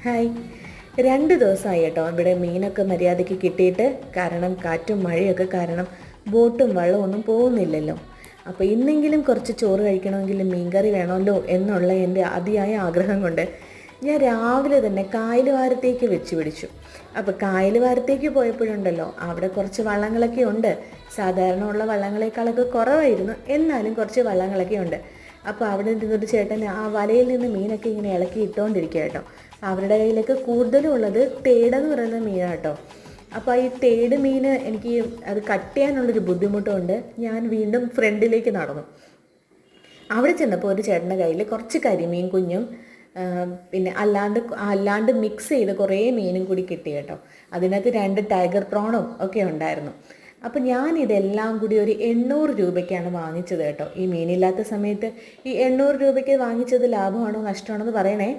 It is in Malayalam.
ഹായ്. 2 ദിവസമായി കേട്ടോ ഇവിടെ മീനൊക്കെ മര്യാദയ്ക്ക് കിട്ടിയിട്ട്. കാരണം കാറ്റും മഴയൊക്കെ കാരണം ബോട്ടും വള്ളവും ഒന്നും പോകുന്നില്ലല്ലോ. അപ്പോൾ ഇന്നെങ്കിലും കുറച്ച് ചോറ് കഴിക്കണമെങ്കിൽ മീൻകറി വേണമല്ലോ എന്നുള്ള എൻ്റെ അതിയായ ആഗ്രഹം കൊണ്ട് ഞാൻ രാവിലെ തന്നെ കായലുവാരത്തേക്ക് വെച്ച് പിടിച്ചു. അപ്പോൾ കായലുവാരത്തേക്ക് പോയപ്പോഴുണ്ടല്ലോ അവിടെ കുറച്ച് വള്ളങ്ങളൊക്കെ ഉണ്ട്. സാധാരണ ഉള്ള വള്ളങ്ങളെക്കാളൊക്കെ കുറവായിരുന്നു, എന്നാലും കുറച്ച് വള്ളങ്ങളൊക്കെ ഉണ്ട്. അപ്പോൾ അവിടെ നിന്നൊരു ചേട്ടൻ ആ വലയിൽ നിന്ന് മീനൊക്കെ ഇങ്ങനെ ഇളക്കി ഇട്ടുകൊണ്ടിരിക്കുക കേട്ടോ. അവരുടെ കയ്യിലൊക്കെ കൂടുതലും ഉള്ളത് തേടെന്ന് പറയുന്ന മീനാണ് കേട്ടോ. അപ്പോൾ ഈ തേട് മീൻ എനിക്ക് അത് കട്ട് ചെയ്യാനുള്ളൊരു ബുദ്ധിമുട്ടുകൊണ്ട് ഞാൻ വീണ്ടും ഫ്രണ്ടിലേക്ക് നടന്നു. അവിടെ ചെന്നപ്പോൾ ഒരു ചേട്ടൻ്റെ കയ്യിൽ കുറച്ച് കരിമീൻ കുഞ്ഞും പിന്നെ അല്ലാണ്ട് മിക്സ് ചെയ്ത് കുറേ മീനും കൂടി കിട്ടി കേട്ടോ. അതിനകത്ത് 2 ടൈഗർ പ്രോണും ഒക്കെ ഉണ്ടായിരുന്നു. അപ്പോൾ ഞാൻ ഇതെല്ലാം കൂടി ഒരു 800 രൂപയ്ക്കാണ് വാങ്ങിച്ചത് കേട്ടോ. ഈ മീനില്ലാത്ത സമയത്ത് ഈ 800 രൂപയ്ക്ക് വാങ്ങിച്ചത് ലാഭമാണോ നഷ്ടമാണോ എന്ന് പറയണേ.